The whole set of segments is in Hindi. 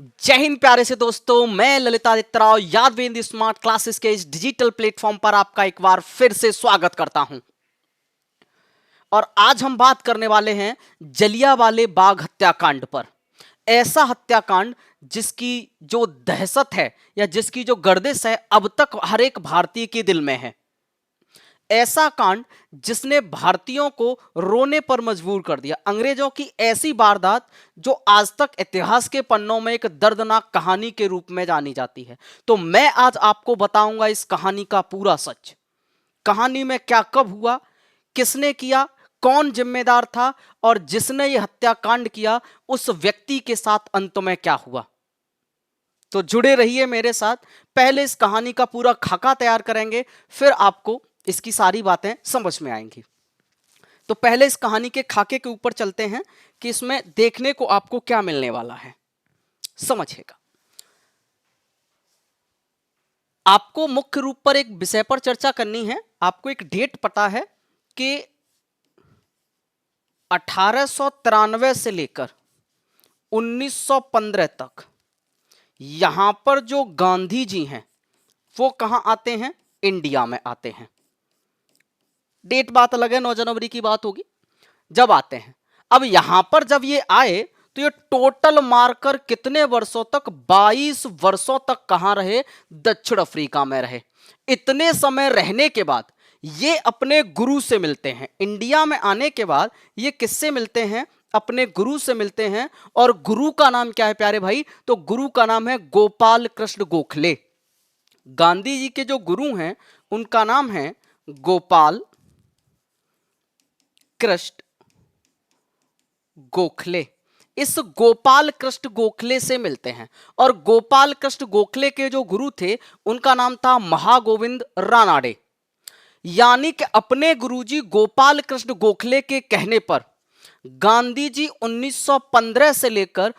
जय हिंद प्यारे से दोस्तों, मैं ललितादित्य राव यादवेंद्र स्मार्ट क्लासेस के इस डिजिटल प्लेटफॉर्म पर आपका एक बार फिर से स्वागत करता हूं। और आज हम बात करने वाले हैं जलियांवाला बाग हत्याकांड पर। ऐसा हत्याकांड जिसकी जो दहशत है या जिसकी जो गर्दिश है अब तक हर एक भारतीय के दिल में है। ऐसा कांड जिसने भारतीयों को रोने पर मजबूर कर दिया। अंग्रेजों की ऐसी वारदात जो आज तक इतिहास के पन्नों में एक दर्दनाक कहानी के रूप में जानी जाती है। तो मैं आज आपको बताऊंगा इस कहानी का पूरा सच। कहानी में क्या कब हुआ, किसने किया, कौन जिम्मेदार था और जिसने यह हत्याकांड किया उस व्यक्ति के साथ अंत में क्या हुआ। तो जुड़े रहिए मेरे साथ। पहले इस कहानी का पूरा खाका तैयार करेंगे, फिर आपको इसकी सारी बातें समझ में आएंगी। तो पहले इस कहानी के खाके के ऊपर चलते हैं कि इसमें देखने को आपको क्या मिलने वाला है, समझिएगा। आपको मुख्य रूप पर एक विषय पर चर्चा करनी है। आपको एक डेट पता है कि 1893 से लेकर 1915 तक यहां पर जो गांधी जी हैं वो कहां आते हैं, इंडिया में आते हैं। डेट बात अलग है, 9 जनवरी की बात होगी जब आते हैं। अब यहां पर जब ये आए तो ये टोटल मारकर कितने वर्षों तक, 22 वर्षों तक कहां रहे, दक्षिण अफ्रीका में रहे। इतने समय रहने के बाद ये अपने गुरु से मिलते हैं। इंडिया में आने के बाद ये किससे मिलते हैं, अपने गुरु से मिलते हैं। और गुरु का नाम क्या है प्यारे भाई, तो गुरु का नाम है गोपाल कृष्ण गोखले। गांधी जी के जो गुरु हैं उनका नाम है गोपाल कृष्ण गोखले। इस गोपाल कृष्ण गोखले से मिलते हैं। और गोपाल कृष्ण गोखले के जो गुरु थे उनका नाम था महागोविंद रानाडे। यानी कि अपने गुरुजी गोपाल कृष्ण गोखले के कहने पर गांधी जी 1915 से लेकर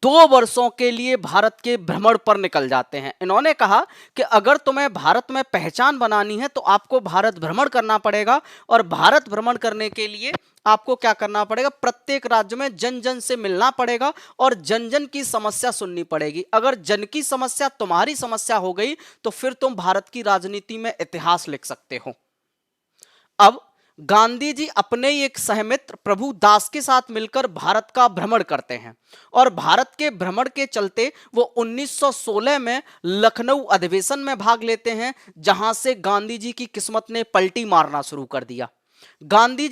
2 वर्षों के लिए भारत के भ्रमण पर निकल जाते हैं। इन्होंने कहा कि अगर तुम्हें भारत में पहचान बनानी है तो आपको भारत भ्रमण करना पड़ेगा। और भारत भ्रमण करने के लिए आपको क्या करना पड़ेगा, प्रत्येक राज्य में जन जन से मिलना पड़ेगा और जन जन की समस्या सुननी पड़ेगी। अगर जन की समस्या तुम्हारी समस्या हो गई तो फिर तुम भारत की राजनीति में इतिहास लिख सकते हो। अब गांधी जी अपने ही एक सहमित्र प्रभु दास के साथ मिलकर भारत का भ्रमण करते हैं। और भारत के भ्रमण के चलते वो 1916 में लखनऊ अधिवेशन में भाग लेते हैं, जहां से गांधी जी की किस्मत ने पलटी मारना शुरू कर दिया। गांधी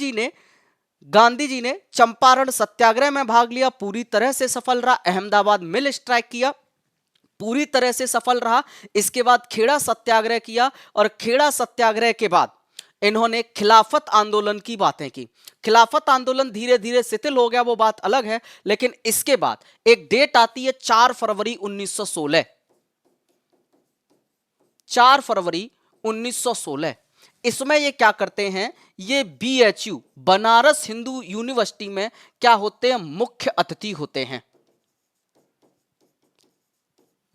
जी ने चंपारण सत्याग्रह में भाग लिया, पूरी तरह से सफल रहा। अहमदाबाद मिल स्ट्राइक किया, पूरी तरह से सफल रहा। इसके बाद खेड़ा सत्याग्रह किया और खेड़ा सत्याग्रह के बाद इन्होंने खिलाफत आंदोलन की बातें की। खिलाफत आंदोलन धीरे धीरे शिथिल हो गया, वो बात अलग है। लेकिन इसके बाद एक डेट आती है 4 फरवरी 1916। 4 फरवरी 1916 इसमें ये क्या करते हैं, ये BHU बनारस हिंदू यूनिवर्सिटी में क्या होते हैं, मुख्य अतिथि होते हैं।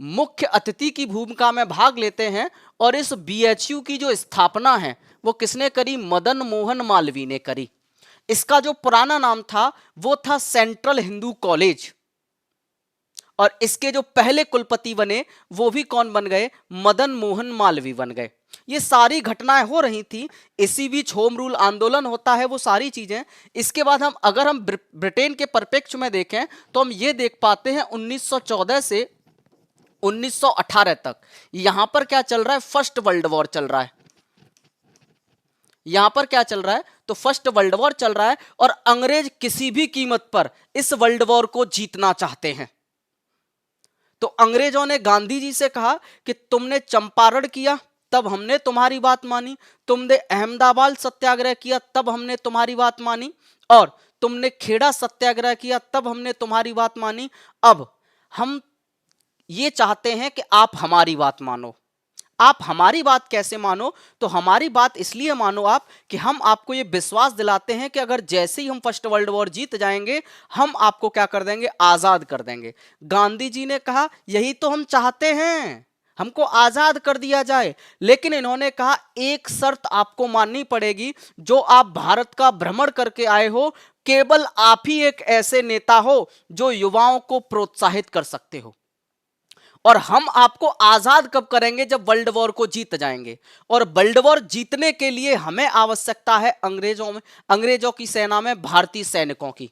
मुख्य अतिथि की भूमिका में भाग लेते हैं। और इस BHU की जो स्थापना है वो किसने करी, मदन मोहन मालवीय ने करी। इसका जो पुराना नाम था वो था सेंट्रल हिंदू कॉलेज। और इसके जो पहले कुलपति बने वो भी कौन बन गए, मदन मोहन मालवीय बन गए। ये सारी घटनाएं हो रही थी, इसी बीच होम रूल आंदोलन होता है, वो सारी चीजें। इसके बाद अगर हम ब्रिटेन के परिप्रेक्ष्य में देखें तो हम ये देख पाते हैं 1914 से 1918 तक यहां पर क्या चल रहा है, फर्स्ट वर्ल्ड वॉर चल रहा है। यहां पर क्या चल रहा है, तो फर्स्ट वर्ल्ड वॉर चल रहा है। और अंग्रेज किसी भी कीमत पर इस वर्ल्ड वॉर को जीतना चाहते हैं। तो अंग्रेजों ने गांधी जी से कहा कि तुमने चंपारण किया तब हमने तुम्हारी बात मानी, तुमने अहमदाबाद सत्याग्रह किया तब हमने तुम्हारी बात मानी, और तुमने खेड़ा सत्याग्रह किया तब हमने तुम्हारी बात मानी। अब हम ये चाहते हैं कि आप हमारी बात मानो। आप हमारी बात कैसे मानो, तो हमारी बात इसलिए मानो आप कि हम आपको ये विश्वास दिलाते हैं कि अगर जैसे ही हम फर्स्ट वर्ल्ड वॉर जीत जाएंगे हम आपको क्या कर देंगे, आजाद कर देंगे। गांधी जी ने कहा यही तो हम चाहते हैं, हमको आजाद कर दिया जाए। लेकिन इन्होंने कहा एक शर्त आपको माननी पड़ेगी, जो आप भारत का भ्रमण करके आए हो केवल आप ही एक ऐसे नेता हो जो युवाओं को प्रोत्साहित कर सकते हो। और हम आपको आजाद कब करेंगे? जब वर्ल्ड वॉर को जीत जाएंगे। और वर्ल्ड वॉर जीतने के लिए हमें आवश्यकता है अंग्रेजों की सेना में भारतीय सैनिकों की।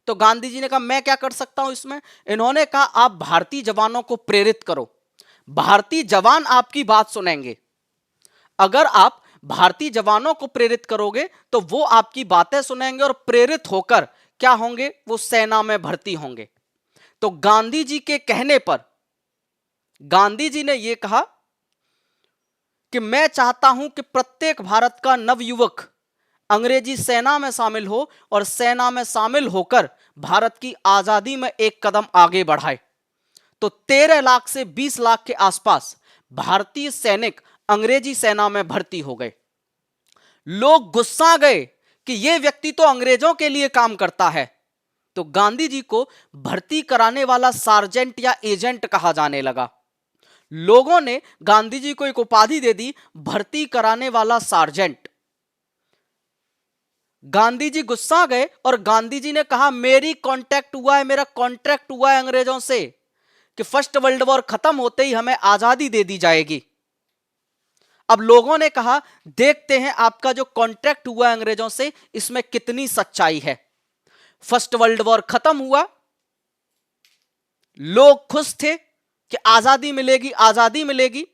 तो गांधी जी ने कहा मैं क्या कर सकता हूं इसमें? इन्होंने कहा आप भारतीय जवानों को प्रेरित करो, भारतीय जवान आपकी बात सुनेंगे। अगर आप भारतीय जवानों को प्रेरित करोगे तो वो आपकी बातें सुनेंगे और प्रेरित होकर क्या होंगे? वो सेना में भर्ती होंगे। तो गांधी जी के कहने पर गांधी जी ने यह कहा कि मैं चाहता हूं कि प्रत्येक भारत का नवयुवक अंग्रेजी सेना में शामिल हो और सेना में शामिल होकर भारत की आजादी में एक कदम आगे बढ़ाए। तो 13 लाख से 20 लाख के आसपास भारतीय सैनिक अंग्रेजी सेना में भर्ती हो गए। लोग गुस्सा गए कि यह व्यक्ति तो अंग्रेजों के लिए काम करता है। तो गांधी जी को भर्ती कराने वाला सार्जेंट या एजेंट कहा जाने लगा। लोगों ने गांधी जी को एक उपाधि दे दी, भर्ती कराने वाला सार्जेंट। गांधी जी गुस्सा गए और गांधी जी ने कहा मेरा कॉन्ट्रैक्ट हुआ है अंग्रेजों से कि फर्स्ट वर्ल्ड वॉर खत्म होते ही हमें आजादी दे दी जाएगी। अब लोगों ने कहा देखते हैं आपका जो कॉन्ट्रैक्ट हुआ है अंग्रेजों से इसमें कितनी सच्चाई है। फर्स्ट वर्ल्ड वॉर खत्म हुआ, लोग खुश थे कि आजादी मिलेगी, आजादी मिलेगी।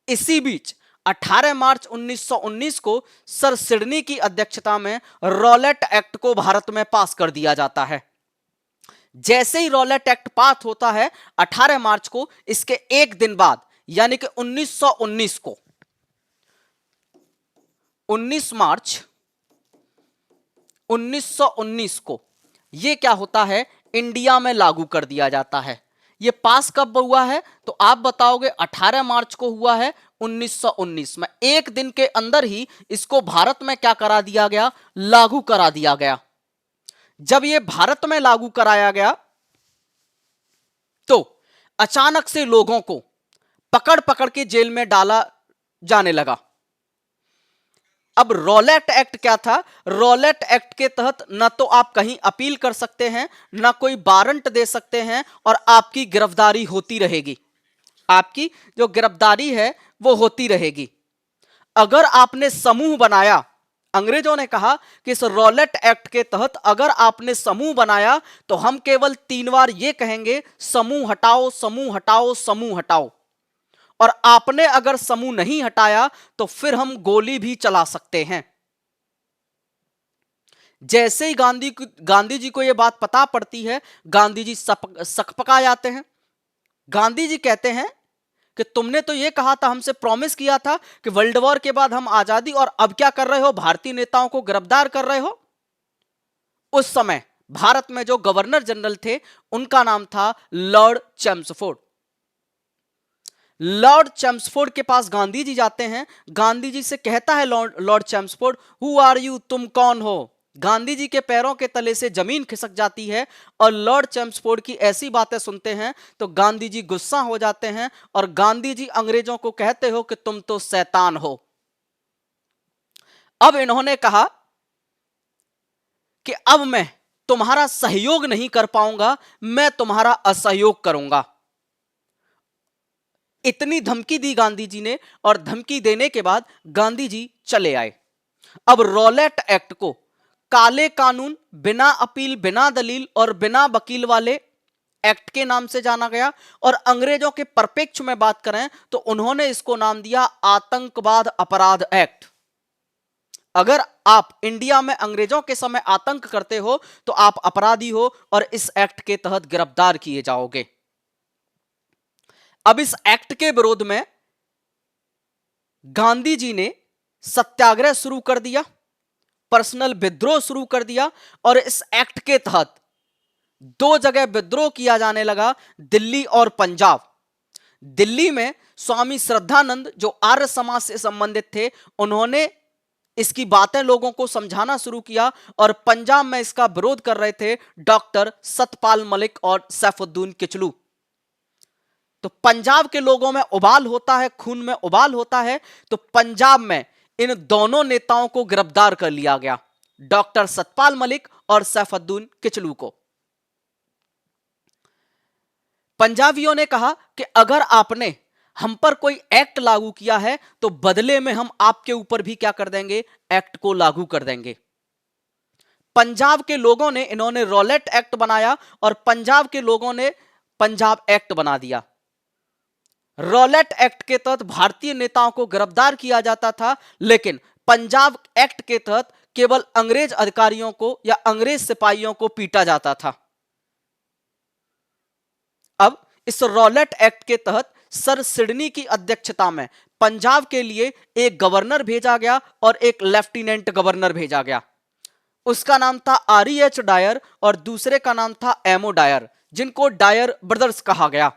इसी बीच 18 मार्च 1919 को सर सिडनी की अध्यक्षता में रॉलेट एक्ट को भारत में पास कर दिया जाता है। जैसे ही रॉलेट एक्ट पास होता है 18 मार्च को, इसके एक दिन बाद यानी कि 1919 को 19 मार्च 1919 को यह क्या होता है? इंडिया में लागू कर दिया जाता है। यह पास कब हुआ है? तो आप बताओगे 18 मार्च को हुआ है 1919 में। एक दिन के अंदर ही इसको भारत में क्या करा दिया गया? लागू करा दिया गया। जब यह भारत में लागू कराया गया तो अचानक से लोगों को पकड़ पकड़ के जेल में डाला जाने लगा। अब रॉलेट एक्ट क्या था? रॉलेट एक्ट के तहत ना तो आप कहीं अपील कर सकते हैं, ना कोई वारंट दे सकते हैं और आपकी गिरफ्तारी होती रहेगी। आपकी जो गिरफ्तारी है वो होती रहेगी। अगर आपने समूह बनाया, अंग्रेजों ने कहा कि इस रॉलेट एक्ट के तहत अगर आपने समूह बनाया तो हम केवल 3 बार यह कहेंगे समूह हटाओ, समूह हटाओ, समूह हटाओ। और आपने अगर समूह नहीं हटाया तो फिर हम गोली भी चला सकते हैं। जैसे ही गांधी जी को यह बात पता पड़ती है, गांधी जी सकपका जाते हैं। गांधी जी कहते हैं कि तुमने तो यह कहा था, हमसे प्रॉमिस किया था कि वर्ल्ड वॉर के बाद हम आजादी, और अब क्या कर रहे हो? भारतीय नेताओं को गिरफ्तार कर रहे हो। उस समय भारत में जो गवर्नर जनरल थे उनका नाम था लॉर्ड चेम्सफोर्ड। लॉर्ड चेम्सफोर्ड के पास गांधी जी जाते हैं। गांधी जी से कहता है lord Chelmsford, who are you? तुम कौन हो? गांधी जी के पैरों के तले से जमीन खिसक जाती है और लॉर्ड चेम्सफोर्ड की ऐसी बातें सुनते हैं तो गांधी जी गुस्सा हो जाते हैं और गांधी जी अंग्रेजों को कहते हो कि तुम तो शैतान हो। अब इन्होंने कहा कि अब मैं तुम्हारा सहयोग नहीं कर पाऊंगा, मैं तुम्हारा असहयोग करूंगा। इतनी धमकी दी गांधी जी ने और धमकी देने के बाद गांधी जी चले आए। अब रॉलेट एक्ट को काले कानून, बिना अपील, बिना दलील और बिना वकील वाले एक्ट के नाम से जाना गया। और अंग्रेजों के परपेक्ष में बात करें तो उन्होंने इसको नाम दिया आतंकवाद अपराध एक्ट। अगर आप इंडिया में अंग्रेजों के समय आतंक करते हो तो आप अपराधी हो और इस एक्ट के तहत गिरफ्तार किए जाओगे। अब इस एक्ट के विरोध में गांधी जी ने सत्याग्रह शुरू कर दिया, पर्सनल विद्रोह शुरू कर दिया और इस एक्ट के तहत 2 जगह विद्रोह किया जाने लगा, दिल्ली और पंजाब। दिल्ली में स्वामी श्रद्धानंद जो आर्य समाज से संबंधित थे, उन्होंने इसकी बातें लोगों को समझाना शुरू किया और पंजाब में इसका विरोध कर रहे थे डॉक्टर सतपाल मलिक और सैफुद्दीन किचलू। तो पंजाब के लोगों में उबाल होता है, खून में उबाल होता है। तो पंजाब में इन दोनों नेताओं को गिरफ्तार कर लिया गया, डॉक्टर सतपाल मलिक और सैफुद्दीन किचलू को। पंजाबियों ने कहा कि अगर आपने हम पर कोई एक्ट लागू किया है तो बदले में हम आपके ऊपर भी क्या कर देंगे, एक्ट को लागू कर देंगे। पंजाब के लोगों ने इन्होंने रॉलेट एक्ट बनाया और पंजाब के लोगों ने पंजाब एक्ट बना दिया। रॉलेट एक्ट के तहत भारतीय नेताओं को गिरफ्तार किया जाता था, लेकिन पंजाब एक्ट के तहत केवल अंग्रेज अधिकारियों को या अंग्रेज सिपाहियों को पीटा जाता था। अब इस रॉलेट एक्ट के तहत सर सिडनी की अध्यक्षता में पंजाब के लिए एक गवर्नर भेजा गया और एक लेफ्टिनेंट गवर्नर भेजा गया। उसका नाम था REH डायर और दूसरे का नाम था एमओ डायर, जिनको डायर ब्रदर्स कहा गया।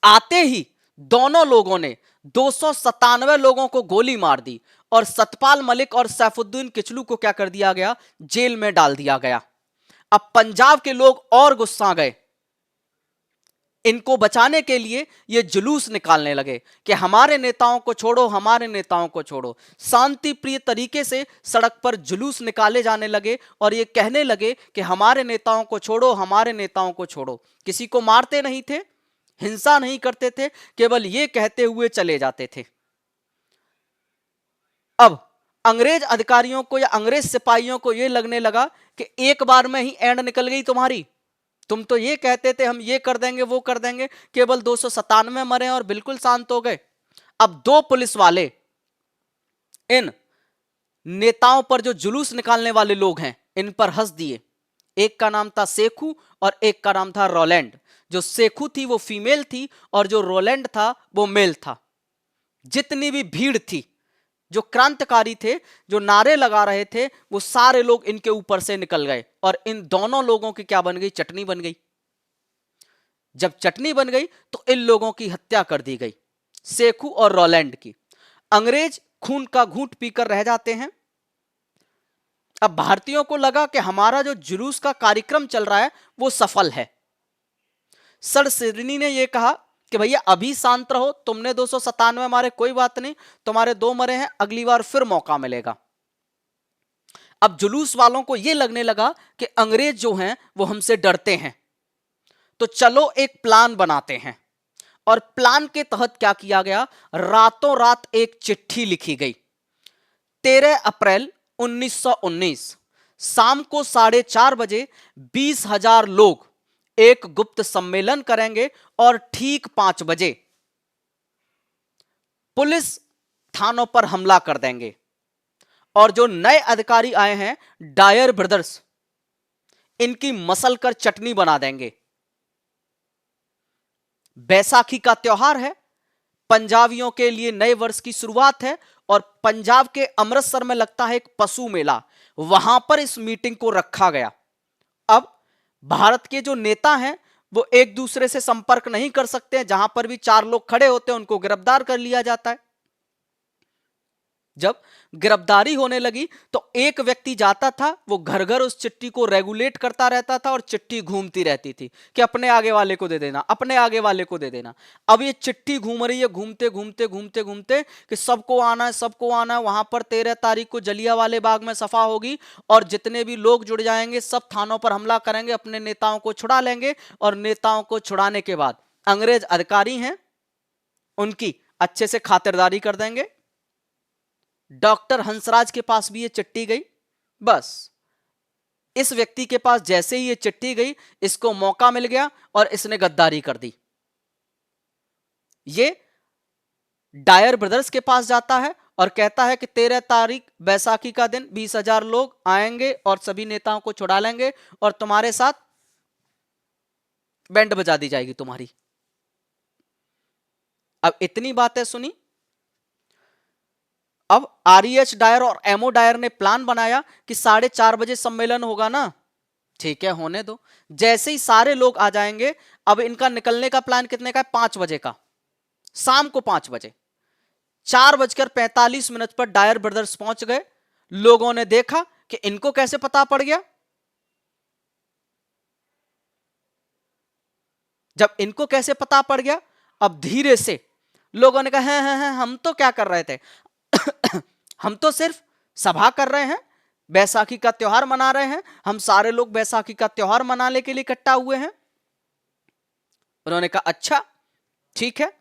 आते ही दोनों लोगों ने 297 लोगों को गोली मार दी और सतपाल मलिक और सैफुद्दीन किचलू को क्या कर दिया गया, जेल में डाल दिया गया। अब पंजाब के लोग और गुस्सा गए, इनको बचाने के लिए ये जुलूस निकालने लगे कि हमारे नेताओं को छोड़ो, हमारे नेताओं को छोड़ो। शांति प्रिय तरीके से सड़क पर जुलूस निकाले जाने लगे और ये कहने लगे कि हमारे नेताओं को छोड़ो, हमारे नेताओं को छोड़ो। किसी को मारते नहीं थे, हिंसा नहीं करते थे, केवल ये कहते हुए चले जाते थे। अब अंग्रेज अधिकारियों को या अंग्रेज सिपाहियों को यह लगने लगा कि एक बार में ही एंड निकल गई तुम्हारी। तुम तो ये कहते थे हम ये कर देंगे वो कर देंगे, केवल 297 मरे और बिल्कुल शांत हो गए। अब दो पुलिस वाले इन नेताओं पर, जो जुलूस निकालने वाले लोग हैं, इन पर हंस दिए। एक का नाम था सेखू और एक का नाम था रोलैंड। जो सेखू थी वो फीमेल थी और जो रोलैंड था वो मेल था। जितनी भी भीड़ थी, जो क्रांतिकारी थे, जो नारे लगा रहे थे, वो सारे लोग इनके ऊपर से निकल गए और इन दोनों लोगों की क्या बन गई, चटनी बन गई। जब चटनी बन गई तो इन लोगों की हत्या कर दी गई, सेखू और रोलैंड की। अंग्रेज खून का घूंट पीकर रह जाते हैं। अब भारतीयों को लगा कि हमारा जो जुलूस का कार्यक्रम चल रहा है वो सफल है। सर सिडनी ने यह कहा कि भैया अभी शांत रहो, तुमने 297 मारे, कोई बात नहीं, तुम्हारे 2 मरे हैं, अगली बार फिर मौका मिलेगा। अब जुलूस वालों को यह लगने लगा कि अंग्रेज जो हैं वो हमसे डरते हैं, तो चलो एक प्लान बनाते हैं। और प्लान के तहत क्या किया गया, रातों रात एक चिट्ठी लिखी गई। 13 अप्रैल 1919 शाम को 4:30 बजे 20,000 लोग एक गुप्त सम्मेलन करेंगे और ठीक 5 बजे पुलिस थानों पर हमला कर देंगे। और जो नए अधिकारी आए हैं, डायर ब्रदर्स, इनकी मसल कर चटनी बना देंगे। बैसाखी का त्योहार है, पंजाबियों के लिए नए वर्ष की शुरुआत है और पंजाब के अमृतसर में लगता है एक पशु मेला, वहां पर इस मीटिंग को रखा गया। अब भारत के जो नेता हैं वो एक दूसरे से संपर्क नहीं कर सकते हैं, जहां पर भी 4 लोग खड़े होते हैं उनको गिरफ्तार कर लिया जाता है। जब गिरफ्तारी होने लगी तो एक व्यक्ति जाता था, वो घर घर उस चिट्ठी को रेगुलेट करता रहता था और चिट्ठी घूमती रहती थी कि अपने आगे वाले को दे देना, अपने आगे वाले को दे देना। अब ये चिट्ठी घूम रही है, घूमते घूमते घूमते घूमते कि सबको आना है, सबको आना है। वहां पर 13 तारीख को जलियांवाले बाग में सफा होगी और जितने भी लोग जुड़ जाएंगे सब थानों पर हमला करेंगे, अपने नेताओं को छुड़ा लेंगे और नेताओं को छुड़ाने के बाद अंग्रेज अधिकारी हैं उनकी अच्छे से खातिरदारी कर देंगे। डॉक्टर हंसराज के पास भी ये चिट्ठी गई। बस इस व्यक्ति के पास जैसे ही ये चिट्ठी गई, इसको मौका मिल गया और इसने गद्दारी कर दी। ये डायर ब्रदर्स के पास जाता है और कहता है कि 13 तारीख बैसाखी का दिन 20,000 लोग आएंगे और सभी नेताओं को छुड़ा लेंगे और तुम्हारे साथ बैंड बजा दी जाएगी तुम्हारी। अब इतनी बातें सुनी, अब REH डायर और एमओ डायर ने प्लान बनाया कि 4:30 बजे सम्मेलन होगा ना, ठीक है होने दो। जैसे ही सारे लोग आ जाएंगे, अब इनका निकलने का प्लान कितने का है, 5 बजे का, शाम को 5 बजे। 4:45 पर डायर ब्रदर्स पहुंच गए। लोगों ने देखा कि इनको कैसे पता पड़ गया। जब इनको कैसे पता पड़ गया, अब धीरे से लोगों ने कहा हैं हम तो क्या कर रहे थे हम तो सिर्फ सभा कर रहे हैं, बैसाखी का त्योहार मना रहे हैं, हम सारे लोग बैसाखी का त्योहार मनाने के लिए इकट्ठा हुए हैं। उन्होंने कहा अच्छा ठीक है।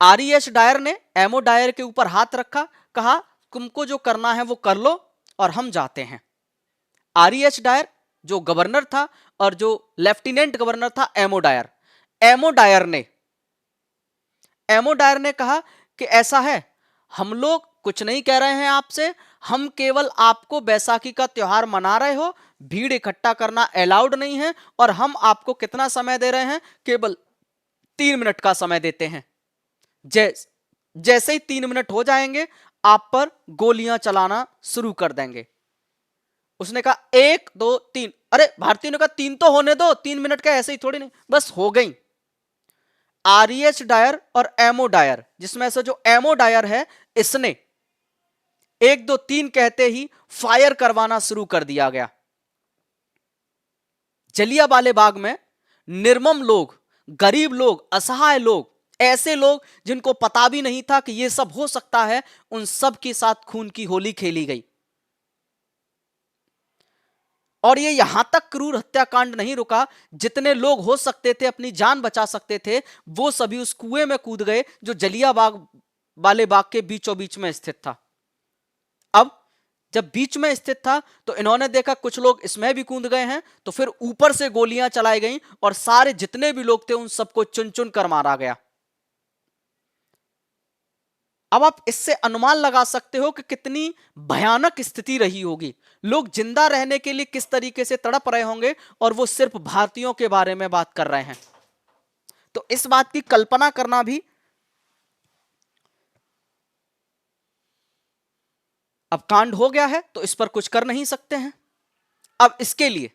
आर.ई.एच. डायर ने एमओ डायर के ऊपर हाथ रखा, कहा तुमको जो करना है वो कर लो और हम जाते हैं। आर.ई.एच. डायर जो गवर्नर था और जो लेफ्टिनेंट गवर्नर था एमओ डायर, एमओ डायर ने कहा कि ऐसा है, हम लोग कुछ नहीं कह रहे हैं आपसे, हम केवल आपको बैसाखी का त्योहार मना रहे हो, भीड़ इकट्ठा करना अलाउड नहीं है, और हम आपको कितना समय दे रहे हैं, केवल 3 मिनट का समय देते हैं। जैसे ही 3 मिनट हो जाएंगे आप पर गोलियां चलाना शुरू कर देंगे। उसने कहा 1 2 3, अरे भारतीयों ने कहा 3 तो होने दो, 3 मिनट का ऐसे ही थोड़ी नहीं, बस हो गई। आर.ई.एच. डायर और एमओ डायर, जिसमें से जो एमओ डायर है इसने 1 2 3 कहते ही फायर करवाना शुरू कर दिया गया। जलियांवाले बाग में निर्मम लोग, गरीब लोग, असहाय लोग, ऐसे लोग जिनको पता भी नहीं था कि यह सब हो सकता है, उन सब के साथ खून की होली खेली गई। और ये यहां तक क्रूर हत्याकांड नहीं रुका, जितने लोग हो सकते थे अपनी जान बचा सकते थे वो सभी उस कुएं में कूद गए जो जलियांवाले बाग के बीचों बीच में स्थित था। अब जब बीच में स्थित था तो इन्होंने देखा कुछ लोग इसमें भी कूद गए हैं, तो फिर ऊपर से गोलियां चलाई गईं और सारे जितने भी लोग थे उन सबको चुन चुन कर मारा गया। अब आप इससे अनुमान लगा सकते हो कि कितनी भयानक स्थिति रही होगी, लोग जिंदा रहने के लिए किस तरीके से तड़प रहे होंगे, और वो सिर्फ भारतीयों के बारे में बात कर रहे हैं। तो इस बात की कल्पना करना भी, अब कांड हो गया है तो इस पर कुछ कर नहीं सकते हैं। अब इसके लिए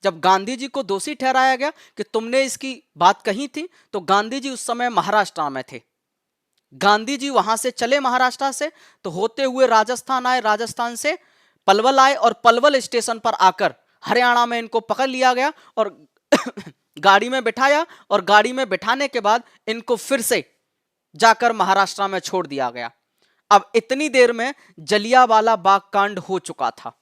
जब गांधी जी को दोषी ठहराया गया कि तुमने इसकी बात कही थी, तो गांधी जी उस समय महाराष्ट्र में थे। गांधी जी वहां से चले महाराष्ट्र से, तो होते हुए राजस्थान आए, राजस्थान से पलवल आए, और पलवल स्टेशन पर आकर हरियाणा में इनको पकड़ लिया गया और गाड़ी में बिठाया, और गाड़ी में बिठाने के बाद इनको फिर से जाकर महाराष्ट्र में छोड़ दिया गया। अब इतनी देर में जलियांवाला बाग कांड हो चुका था।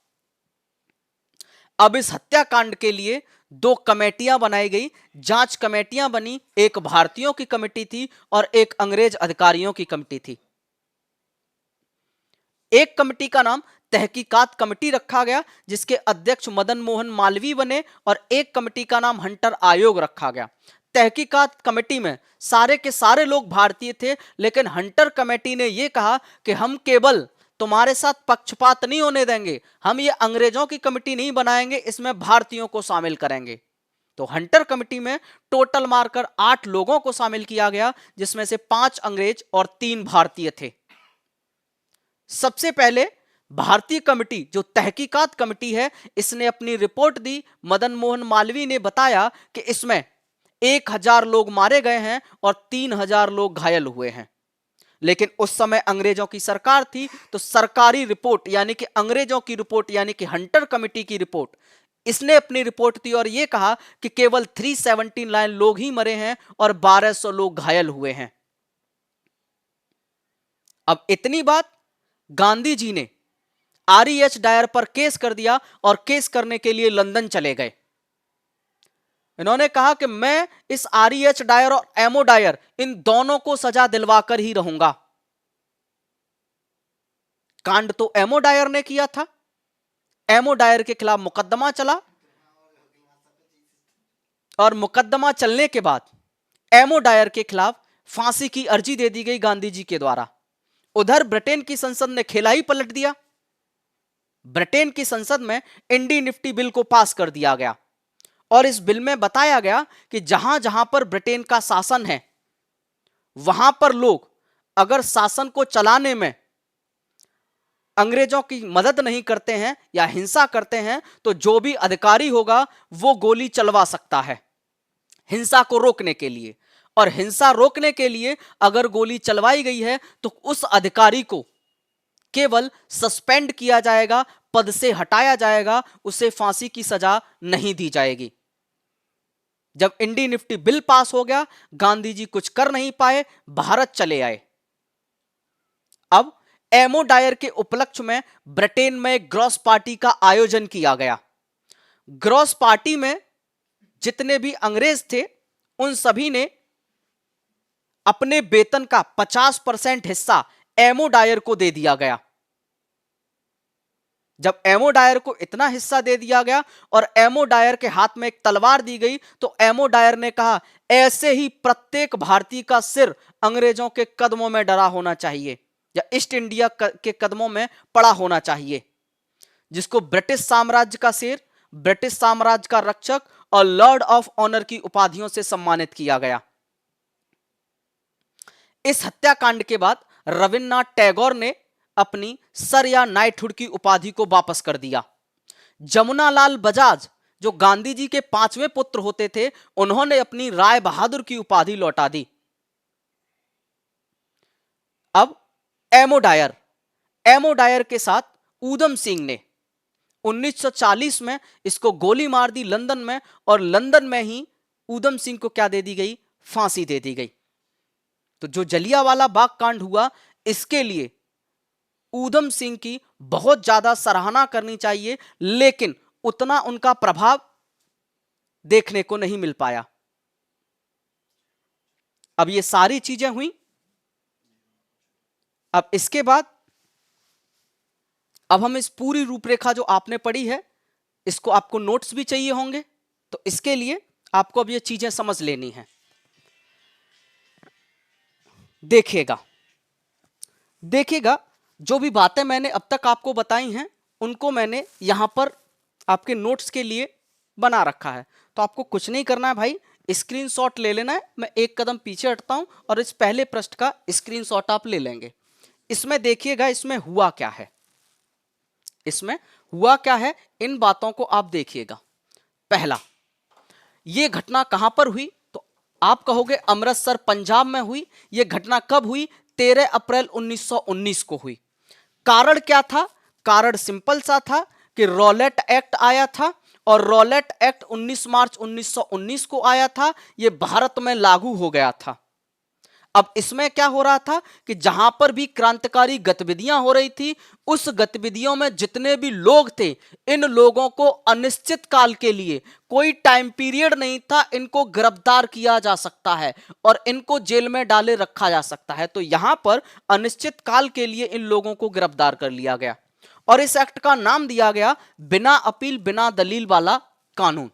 अब इस हत्याकांड के लिए 2 कमेटियां बनाई गई, जांच कमेटियां बनी, एक भारतीयों की कमेटी थी और एक अंग्रेज अधिकारियों की कमेटी थी। एक कमेटी का नाम तहकीकात कमेटी रखा गया, जिसके अध्यक्ष मदन मोहन मालवीय बने, और एक कमेटी का नाम हंटर आयोग रखा गया। तहकीकात कमेटी में सारे के सारे लोग भारतीय थे, लेकिन हंटर कमेटी ने यह कहा कि हम केवल तुम्हारे साथ पक्षपात नहीं होने देंगे, हम ये अंग्रेजों की कमेटी नहीं बनाएंगे, इसमें भारतीयों को शामिल करेंगे। तो हंटर कमेटी में टोटल मारकर 8 लोगों को शामिल किया गया, जिसमें से 5 अंग्रेज और 3 भारतीय थे। सबसे पहले भारतीय कमेटी जो तहकीकात कमेटी है, इसने अपनी रिपोर्ट दी। मदन मोहन मालवीय ने बताया कि इसमें 1000 लोग मारे गए हैं और 3000 लोग घायल हुए हैं। लेकिन उस समय अंग्रेजों की सरकार थी, तो सरकारी रिपोर्ट यानी कि अंग्रेजों की रिपोर्ट यानी कि हंटर कमेटी की रिपोर्ट, इसने अपनी रिपोर्ट दी और यह कहा कि केवल 379 लोग ही मरे हैं और 1200 लोग घायल हुए हैं। अब इतनी बात, गांधी जी ने आर.ई.एच. डायर पर केस कर दिया और केस करने के लिए लंदन चले गए। इन्होंने कहा कि मैं इस आर.ई.एच. डायर और एमओ डायर, इन दोनों को सजा दिलवाकर ही रहूंगा। कांड तो एमओ डायर ने किया था, एमओ डायर के खिलाफ मुकदमा चला, और मुकदमा चलने के बाद एमओ डायर के खिलाफ फांसी की अर्जी दे दी गई गांधी जी के द्वारा। उधर ब्रिटेन की संसद ने खेला ही पलट दिया। ब्रिटेन की संसद में इंडी निफ्टी बिल को पास कर दिया गया, और इस बिल में बताया गया कि जहां जहां पर ब्रिटेन का शासन है, वहां पर लोग अगर शासन को चलाने में अंग्रेजों की मदद नहीं करते हैं या हिंसा करते हैं, तो जो भी अधिकारी होगा वो गोली चलवा सकता है हिंसा को रोकने के लिए। और हिंसा रोकने के लिए अगर गोली चलवाई गई है तो उस अधिकारी को केवल सस्पेंड किया जाएगा, पद से हटाया जाएगा, उसे फांसी की सजा नहीं दी जाएगी। जब इंडी निफ्टी बिल पास हो गया, गांधी जी कुछ कर नहीं पाए, भारत चले आए। अब एमओ डायर के उपलक्ष्य में ब्रिटेन में ग्रॉस पार्टी का आयोजन किया गया। ग्रॉस पार्टी में जितने भी अंग्रेज थे उन सभी ने अपने वेतन का 50% हिस्सा एमो डायर को दे दिया गया। जब एमो डायर को इतना हिस्सा दे दिया गया और एमो डायर के हाथ में एक तलवार दी गई, तो एमो डायर ने कहा, ऐसे ही प्रत्येक भारतीय का सिर अंग्रेजों के कदमों में डरा होना चाहिए या ईस्ट इंडिया के कदमों में पड़ा होना चाहिए, जिसको ब्रिटिश साम्राज्य का सिर, ब्रिटिश साम्राज्य का रक्षक और लॉर्ड ऑफ ऑनर की उपाधियों से सम्मानित किया गया। इस हत्याकांड के बाद रविन्द्रनाथ टैगोर ने अपनी सर या नाइटहुड की उपाधि को वापस कर दिया। जमुनालाल बजाज, जो गांधी जी के 5वें पुत्र होते थे, उन्होंने अपनी राय बहादुर की उपाधि लौटा दी। अब एमो डायर के साथ ऊधम सिंह ने 1940 में इसको गोली मार दी लंदन में, और लंदन में ही ऊधम सिंह को क्या दे दी गई? फांसी दे दी गई। तो जो जलियांवाला बाग कांड हुआ, इसके लिए ऊधम सिंह की बहुत ज्यादा सराहना करनी चाहिए, लेकिन उतना उनका प्रभाव देखने को नहीं मिल पाया। अब ये सारी चीजें हुई। अब इसके बाद अब हम इस पूरी रूपरेखा जो आपने पढ़ी है, इसको आपको नोट्स भी चाहिए होंगे, तो इसके लिए आपको अब ये चीजें समझ लेनी है। देखिएगा जो भी बातें मैंने अब तक आपको बताई हैं, उनको मैंने यहां पर आपके नोट्स के लिए बना रखा है। तो आपको कुछ नहीं करना है भाई, स्क्रीनशॉट ले लेना है। मैं एक कदम पीछे हटता हूं और इस पहले पृष्ठ का स्क्रीनशॉट आप ले लेंगे। इसमें देखिएगा इसमें हुआ क्या है, इन बातों को आप देखिएगा। पहला, यह घटना कहां पर हुई? तो आप कहोगे अमृतसर पंजाब में हुई। यह घटना कब हुई? 13 अप्रैल 1919 को हुई। कारण क्या था? कारण सिंपल सा था कि रॉलेट एक्ट आया था, और रॉलेट एक्ट 19 मार्च 1919 को आया था। यह भारत में लागू हो गया था। अब इसमें क्या हो रहा था कि जहां पर भी क्रांतिकारी गतिविधियां हो रही थी, उस गतिविधियों में जितने भी लोग थे, इन लोगों को अनिश्चित काल के लिए, कोई टाइम पीरियड नहीं था, इनको गिरफ्तार किया जा सकता है और इनको जेल में डाले रखा जा सकता है। तो यहां पर अनिश्चित काल के लिए इन लोगों को गिरफ्तार कर लिया गया, और इस एक्ट का नाम दिया गया बिना अपील बिना दलील वाला कानून,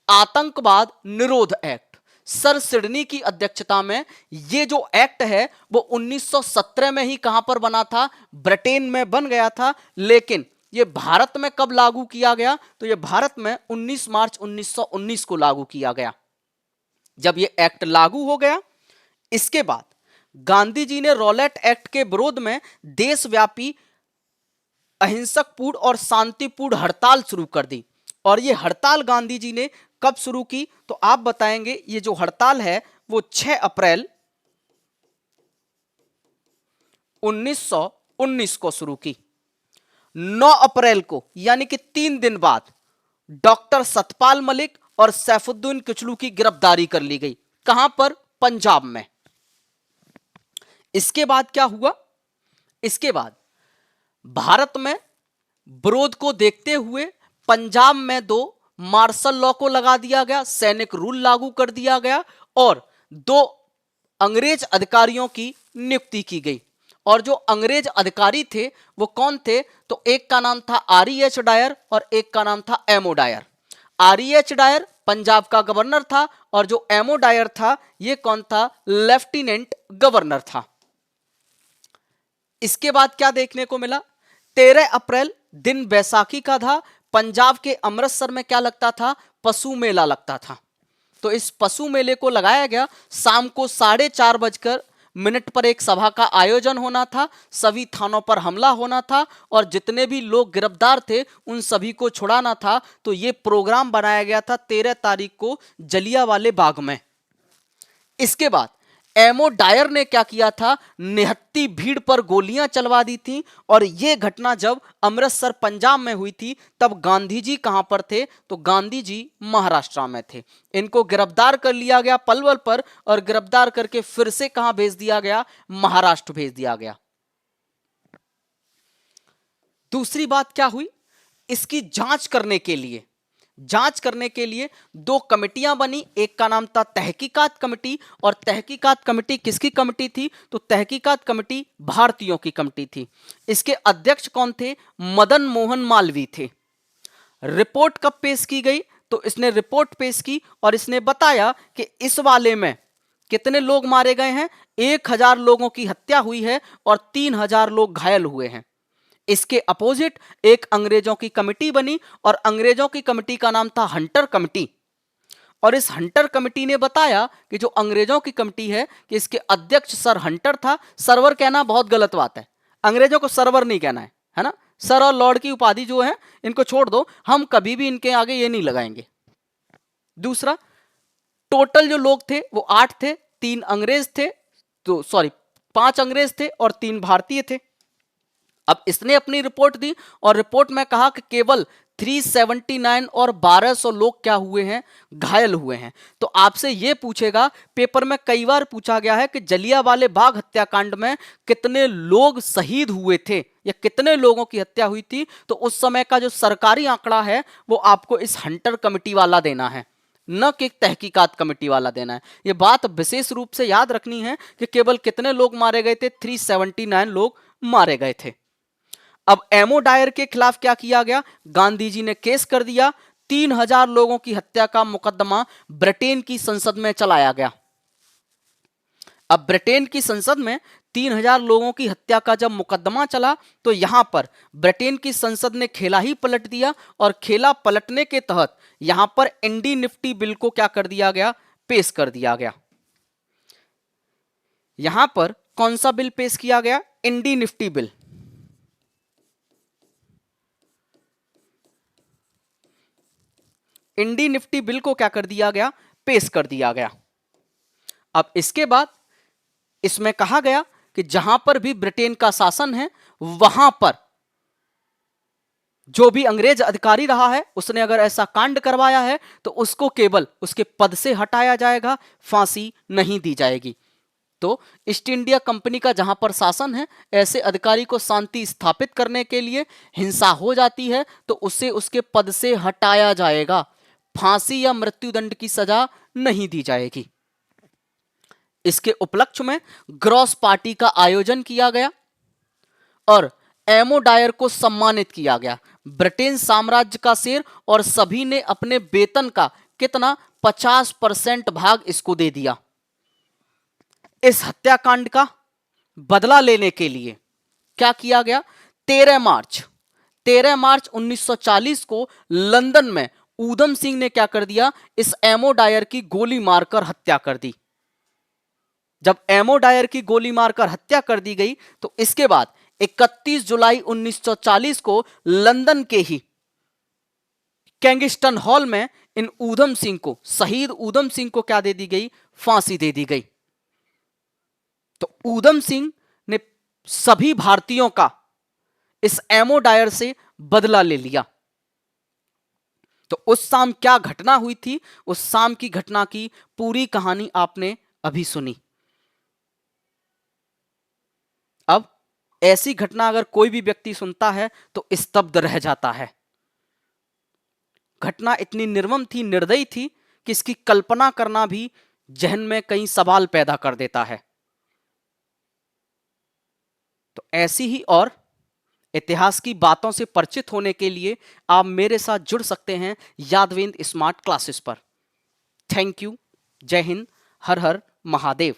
आतंकवाद निरोध एक्ट। सर सिडनी की अध्यक्षता में यह जो एक्ट है वो 1917 में ही कहां पर बना था? ब्रिटेन में बन गया था। लेकिन यह भारत में कब लागू किया गया? तो यह भारत में 19 मार्च 1919 को लागू किया गया। जब यह एक्ट लागू हो गया, इसके बाद गांधी जी ने रॉलेट एक्ट के विरोध में देशव्यापी अहिंसकपूर्ण और शांतिपूर्ण हड़ताल शुरू कर दी। और यह हड़ताल गांधी जी ने कब शुरू की? तो आप बताएंगे। ये जो हड़ताल है वो 6 अप्रैल 1919 को शुरू की। 9 अप्रैल को, यानी कि 3 दिन बाद, डॉक्टर सतपाल मलिक और सैफुद्दीन किचलू की गिरफ्तारी कर ली गई। कहां पर? पंजाब में। इसके बाद क्या हुआ? इसके बाद भारत में विरोध को देखते हुए पंजाब में 2 मार्शल लॉ को लगा दिया गया, सैनिक रूल लागू कर दिया गया, और 2 अंग्रेज अधिकारियों की नियुक्ति की गई। और जो अंग्रेज अधिकारी थे वो कौन थे? तो एक का नाम था REH डायर और एक का नाम था M O Dyer. REH Dyer Punjab का गवर्नर था, और जो एमओ डायर था ये कौन था? लेफ्टिनेंट गवर्नर था। इसके बाद क्या देखने को मिला? 13 अप्रैल दिन बैसाखी का था। पंजाब के अमृतसर में क्या लगता था? पशु मेला लगता था। तो इस पशु मेले को लगाया गया। शाम को 4:30 पर एक सभा का आयोजन होना था, सभी थानों पर हमला होना था, और जितने भी लोग गिरफ्तार थे उन सभी को छुड़ाना था। तो यह प्रोग्राम बनाया गया था 13 तारीख को जलियांवाले बाग में। इसके बाद एमओ डायर ने क्या किया था? निहत्ती भीड़ पर गोलियां चलवा दी थी। और यह घटना जब अमृतसर पंजाब में हुई थी, तब गांधी जी कहां पर थे? तो गांधी जी महाराष्ट्र में थे। इनको गिरफ्तार कर लिया गया पलवल पर, और गिरफ्तार करके फिर से कहां भेज दिया गया? महाराष्ट्र भेज दिया गया। दूसरी बात क्या हुई? इसकी जांच करने के लिए जांच करने के लिए दो कमेटियां बनी। एक का नाम था तहकीकात कमेटी, और तहकीकात कमेटी किसकी कमेटी थी? तो तहकीकात कमेटी भारतीयों की कमेटी थी। इसके अध्यक्ष कौन थे? मदन मोहन मालवीय थे। रिपोर्ट कब पेश की गई? तो इसने रिपोर्ट पेश की और इसने बताया कि इस वाले में कितने लोग मारे गए हैं? 1000 लोगों की हत्या हुई है और 3000 लोग घायल हुए हैं। इसके अपोजिट एक अंग्रेजों की कमेटी बनी और अंग्रेजों की कमेटी का नाम था हंटर कमेटी। और इस हंटर कमेटी ने बताया कि जो अंग्रेजों की कमेटी है कि इसके अध्यक्ष सर हंटर था। सर्वर कहना बहुत गलत बात है, अंग्रेजों को सर्वर नहीं कहना है ना। सर और लॉर्ड की उपाधि जो है इनको छोड़ दो, हम कभी भी इनके आगे ये नहीं लगाएंगे। दूसरा, टोटल जो लोग थे वो 8 थे, 3 अंग्रेज थे, तो सॉरी 5 अंग्रेज थे और 3 भारतीय थे। अब इसने अपनी रिपोर्ट दी और रिपोर्ट में कहा कि केवल 379 और 1200 लोग क्या हुए हैं? घायल हुए हैं। तो आपसे यह पूछेगा, पेपर में कई बार पूछा गया है कि जलियांवाला बाग हत्याकांड में कितने लोग शहीद हुए थे या कितने लोगों की हत्या हुई थी। तो उस समय का जो सरकारी आंकड़ा है वो आपको इस हंटर कमेटी वाला देना है, न कि तहकीकात कमेटी वाला देना है। यह बात विशेष रूप से याद रखनी है कि केवल कितने लोग मारे गए थे? 379 लोग मारे गए थे। अब एमओ डायर के खिलाफ क्या किया गया? गांधी जी ने केस कर दिया। 3000 लोगों की हत्या का मुकदमा ब्रिटेन की संसद में चलाया गया। अब ब्रिटेन की संसद में 3000 लोगों की हत्या का जब मुकदमा चला तो यहां पर ब्रिटेन की संसद ने खेला ही पलट दिया, और खेला पलटने के तहत यहां पर इंडी निफ्टी बिल को क्या कर दिया गया? पेश कर दिया गया। यहां पर कौन सा बिल पेश किया गया? इंडी निफ्टी बिल। इंडी निफ्टी बिल को क्या कर दिया गया? पेश कर दिया गया। अब इसके बाद इसमें कहा गया कि जहां पर भी ब्रिटेन का शासन है वहां पर जो भी अंग्रेज अधिकारी रहा है उसने अगर ऐसा कांड करवाया है तो उसको केवल उसके पद से हटाया जाएगा, फांसी नहीं दी जाएगी। तो ईस्ट इंडिया कंपनी का जहां पर शासन है, ऐसे अधिकारी को शांति स्थापित करने के लिए हिंसा हो जाती है तो उसे उसके पद से हटाया जाएगा, फांसी या मृत्युदंड की सजा नहीं दी जाएगी। इसके उपलक्ष्य में ग्रॉस पार्टी का आयोजन किया गया और एमओ डायर को सम्मानित किया गया। ब्रिटेन साम्राज्य का शेर, और सभी ने अपने वेतन का कितना? 50% भाग इसको दे दिया। इस हत्याकांड का बदला लेने के लिए क्या किया गया? 13 मार्च 1940 को लंदन में ऊधम सिंह ने क्या कर दिया? इस एमओ डायर की गोली मारकर हत्या कर दी। जब एमओ डायर की गोली मारकर हत्या कर दी गई तो इसके बाद 31 जुलाई 1940 को लंदन के ही कैंगिस्टन हॉल में इन ऊधम सिंह को, शहीद ऊधम सिंह को क्या दे दी गई? फांसी दे दी गई। तो ऊधम सिंह ने सभी भारतीयों का इस एमओ डायर से बदला ले लिया। तो उस शाम क्या घटना हुई थी, उस शाम की घटना की पूरी कहानी आपने अभी सुनी। अब ऐसी घटना अगर कोई भी व्यक्ति सुनता है तो स्तब्ध रह जाता है। घटना इतनी निर्मम थी, निर्दयी थी कि इसकी कल्पना करना भी जहन में कई सवाल पैदा कर देता है। तो ऐसी ही और इतिहास की बातों से परिचित होने के लिए आप मेरे साथ जुड़ सकते हैं यादवेंद्र स्मार्ट क्लासेस पर। Thank you. जय हिंद। हर हर महादेव।